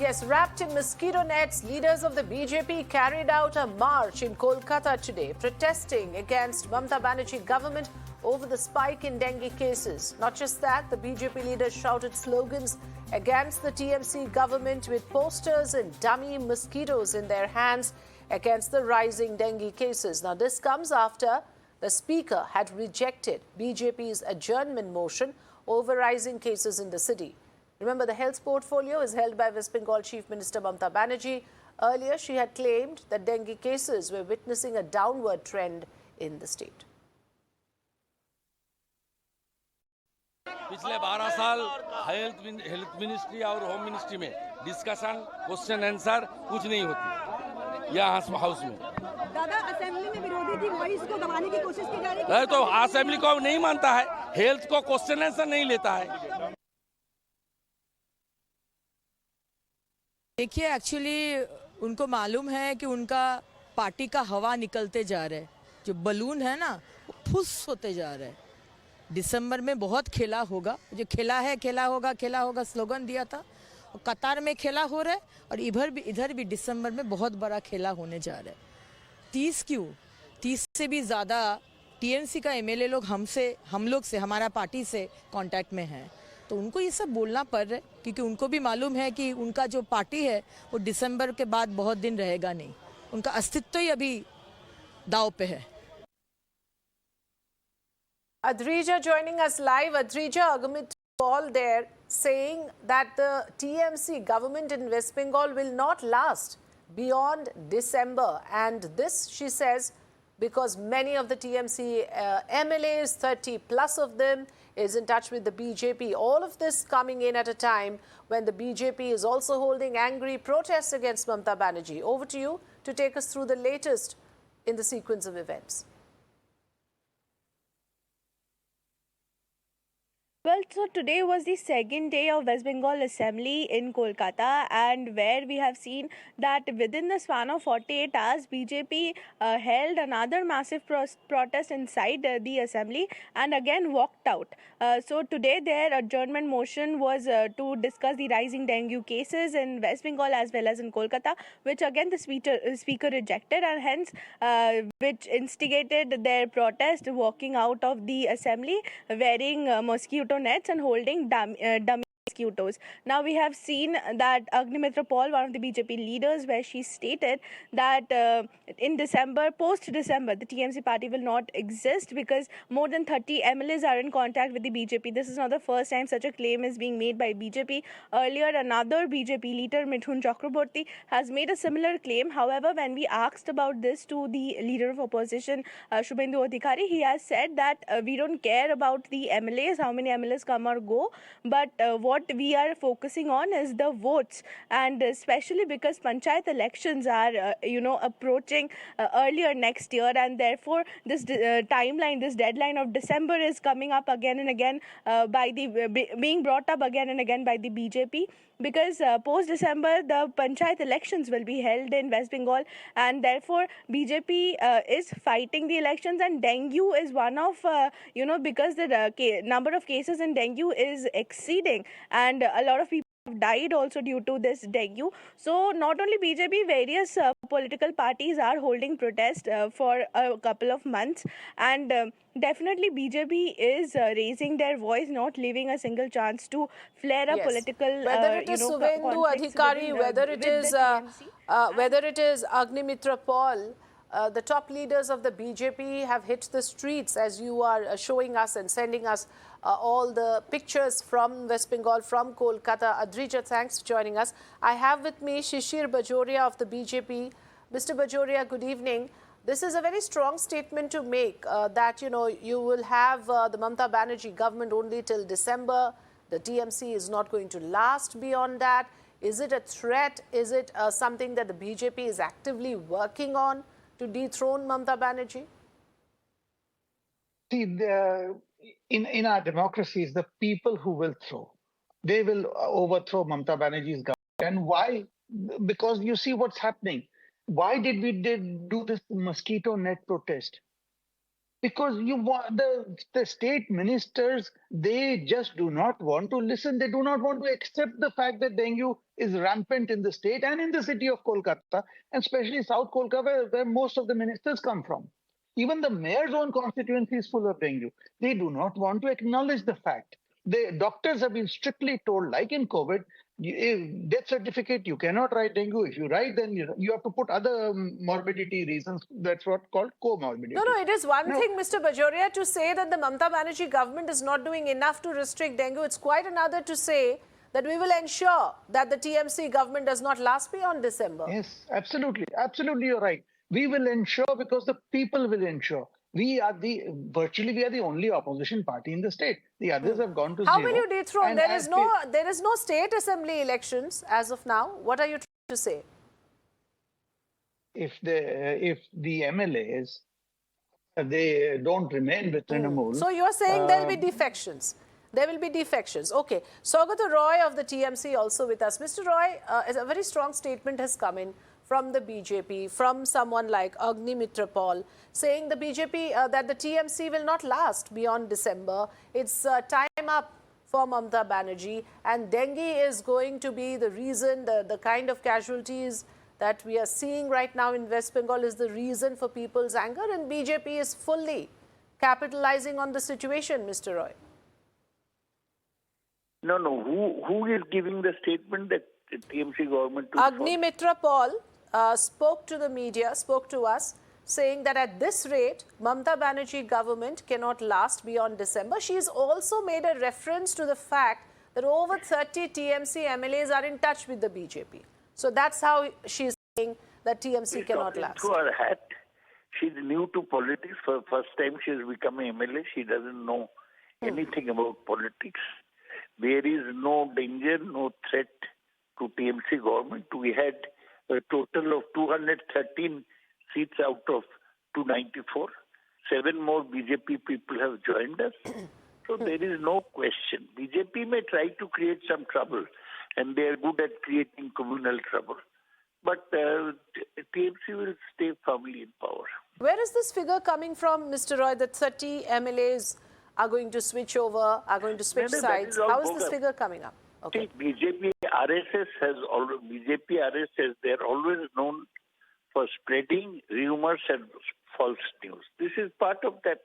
Yes, wrapped in mosquito nets, leaders of the BJP carried out a march in Kolkata today, protesting against Mamata Banerjee government over the spike in dengue cases. Not just that, the BJP leaders shouted slogans against the TMC government with posters and dummy mosquitoes in their hands against the rising dengue cases. Now, this comes after the speaker had rejected BJP's adjournment motion over rising cases in the city. Remember, the health portfolio is held by West Bengal Chief Minister Mamata Banerjee. Earlier, she had claimed that dengue cases were witnessing a downward trend in the state. पिछले 12 साल health ministry और home ministry में discussion question answer कुछ नहीं होती यहाँ house में। दादा, असेंबली में विरोधी की वॉइस को दबाने की कोशिश की जा रही है। तो असेंबली को नहीं मानता है, हेल्थ को क्वेश्चन आंसर नहीं लेता है। देखिए, एक्चुअली उनको मालूम है कि उनका पार्टी का हवा निकलते जा रहा है, जो बलून है ना वो फुस होते जा रहा है। दिसंबर में बहुत खेला होगा, जो खेला है खेला होगा स्लोगन दिया था, और कतार में खेला हो रहा है और इधर भी दिसंबर में बहुत बड़ा खेला होने जा रहा है। 30 से भी ज़्यादा टीएमसी का एमएलए लोग हम लोग से हमारा पार्टी से कांटेक्ट में हैं, तो उनको ये सब बोलना पड़ रहा है क्योंकि उनको भी मालूम है कि उनका जो पार्टी है वो दिसंबर के बाद बहुत दिन रहेगा नहीं, उनका अस्तित्व ही अभी दाव पे है। Adrija joining us live. Adrija, Agumit Paul there saying that the TMC government in West Bengal will not last beyond December, and this, she says, because many of the TMC MLAs, 30 plus of them, is in touch with the BJP. All of this coming in at a time when the BJP is also holding angry protests against Mamata Banerjee. Over to you to take us through the latest in the sequence of events. Well, so today was the second day of West Bengal Assembly in Kolkata, and where we have seen that within the span of 48 hours, BJP held another massive protest inside the Assembly and again walked out. So today their adjournment motion was to discuss the rising dengue cases in West Bengal as well as in Kolkata, which again the speaker rejected, and hence which instigated their protest, walking out of the Assembly wearing mosquito nets and holding dummy mosquitoes. Now we have seen that Agnimitra Paul, one of the BJP leaders, where she stated that in December, post-December, the TMC party will not exist because more than 30 MLAs are in contact with the BJP. This is not the first time such a claim is being made by BJP. Earlier, another BJP leader, Mithun Chakraborty, has made a similar claim. However, when we asked about this to the leader of opposition, Shubhendu Adhikari, he has said that we don't care about the MLAs, how many MLAs come or go, but what we are focusing on is the votes, and especially because panchayat elections are approaching earlier next year, and therefore this timeline, this deadline of December is coming up again and again being brought up again and again by the BJP, because post-December the panchayat elections will be held in West Bengal, and therefore BJP is fighting the elections, and dengue is one of because the number of cases in dengue is exceeding, and a lot of people have died also due to this dengue. So not only BJP, various political parties are holding protest for a couple of months, and definitely BJP is raising their voice, not leaving a single chance to flare up political whether it is Shubhendu Adhikari, whether it is Agnimitra Paul, the top leaders of the BJP have hit the streets, as you are showing us and sending us all the pictures from West Bengal, from Kolkata. Adrija, thanks for joining us. I have with me Shishir Bajoria of the BJP. Mr. Bajoria, good evening. This is a very strong statement to make that, you will have the Mamata Banerjee government only till December. The TMC is not going to last beyond that. Is it a threat? Is it something that the BJP is actively working on to dethrone Mamata Banerjee? See, in our democracies, the people who will throw, they will overthrow Mamata Banerjee's government. And why? Because you see what's happening. Why did we do this mosquito net protest? because you want the state ministers, they just do not want to listen. They do not want to accept the fact that dengue is rampant in the state and in the city of Kolkata, and especially South Kolkata, where most of the ministers come from. Even the mayor's own constituency is full of dengue. They do not want to acknowledge the fact. The doctors have been strictly told, like in COVID, death certificate, you cannot write dengue. If you write, then you have to put other morbidity reasons. That's what called comorbidity. No, it is one No. thing, Mr. Bajoria, to say that the Mamata Banerjee government is not doing enough to restrict dengue. It's quite another to say that we will ensure that the TMC government does not last beyond December. Yes, absolutely. Absolutely, you're right. We will ensure because the people will ensure. Virtually we are the only opposition party in the state. The others have gone to How zero. will you dethrone? And There is no state assembly elections as of now. What are you trying to say? if the MLAs they don't remain with Trinamool. So you're saying there will be defections. There will be defections. Okay. Saugata Roy of the TMC also with us. Mr. Roy, a very strong statement has come in from the BJP, from someone like Agni Mitra Paul, saying the BJP, that the TMC will not last beyond December. It's time up for Mamata Banerjee, and dengue is going to be the reason, the kind of casualties that we are seeing right now in West Bengal is the reason for people's anger, and BJP is fully capitalizing on the situation, Mr. Roy. No. Who is giving the statement that the TMC government... Agni Mitra Paul spoke to the media, spoke to us, saying that at this rate, Mamata Banerjee government cannot last beyond December. She's also made a reference to the fact that over 30 TMC MLAs are in touch with the BJP. So that's how she's saying that TMC cannot last. To her hat. She's new to politics. For the first time she has become an MLA. She doesn't know anything about politics. There is no danger, no threat to TMC government. We had a total of 213 seats out of 294. 7 more BJP people have joined us. So there is no question. BJP may try to create some trouble, and they are good at creating communal trouble. But TMC will stay firmly in power. Where is this figure coming from, Mr. Roy, that 30 MLAs are going to switch over, are going to switch sides? How is this figure coming up? Okay. See, BJP RSS, they're always known for spreading rumors and false news. This is part of that,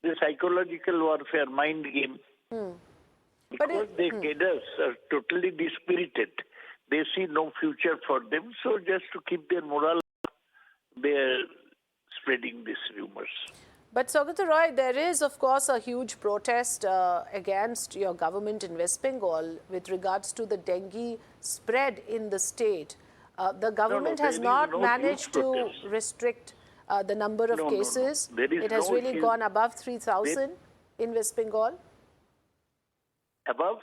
the psychological warfare, mind game. Because their cadres are totally dispirited. They see no future for them, so just to keep their morale up, they're spreading these rumors. But Saugata Roy, there is, of course, a huge protest against your government in West Bengal with regards to the dengue spread in the state. The government has not managed to restrict the number of cases. It has really gone above 3,000 in West Bengal. Above?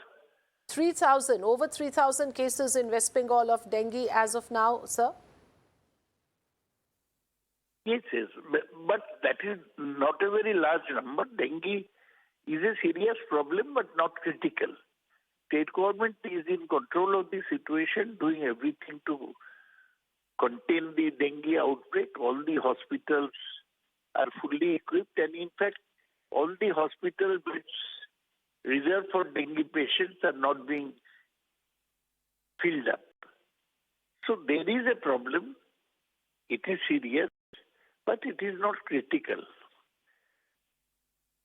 3,000, over 3,000 cases in West Bengal of dengue as of now, sir? Yes, but that is not a very large number. Dengue is a serious problem, but not critical. State government is in control of the situation, doing everything to contain the dengue outbreak. All the hospitals are fully equipped, and in fact, all the hospital beds reserved for dengue patients are not being filled up. So there is a problem. It is serious, but it is not critical.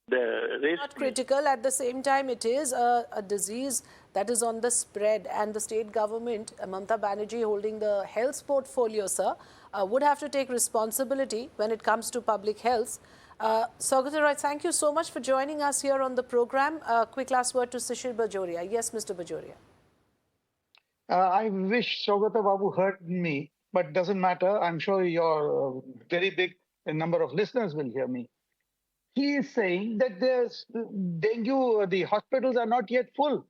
The rest not critical. At the same time, it is a disease that is on the spread, and the state government, Mamata Banerjee holding the health portfolio, sir, would have to take responsibility when it comes to public health. Saugata Roy, thank you so much for joining us here on the program. Quick last word to Shishir Bajoria. Yes, Mr. Bajoria. I wish Saugata Babu heard me, but doesn't matter. I'm sure your very big number of listeners will hear me. He is saying that there's dengue, the hospitals are not yet full.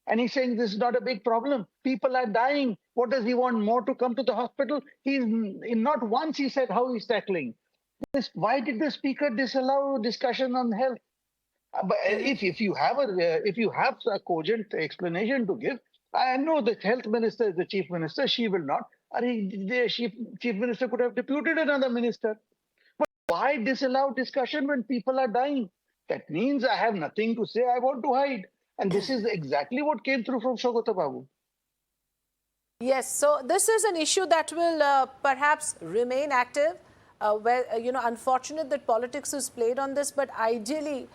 And he's saying this is not a big problem. People are dying. What does he want? More to come to the hospital? Not once he said how he's tackling. Why did the speaker disallow discussion on health? But if you have a cogent explanation to give, I know the health minister is the chief minister. She will not. The chief minister could have deputed another minister. But Why disallow discussion when people are dying? That means I have nothing to say, I want to hide. And this is exactly what came through from Saugata Babu. Yes, so this is an issue that will perhaps remain active. Unfortunate that politics is played on this, but ideally,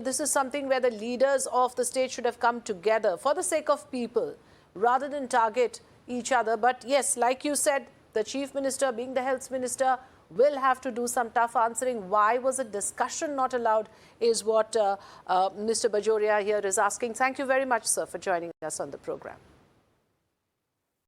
this is something where the leaders of the state should have come together for the sake of people rather than target each other. But yes, like you said, the chief minister, being the health minister, will have to do some tough answering. Why was a discussion not allowed is what Mr. Bajoria here is asking. Thank you very much, sir, for joining us on the program.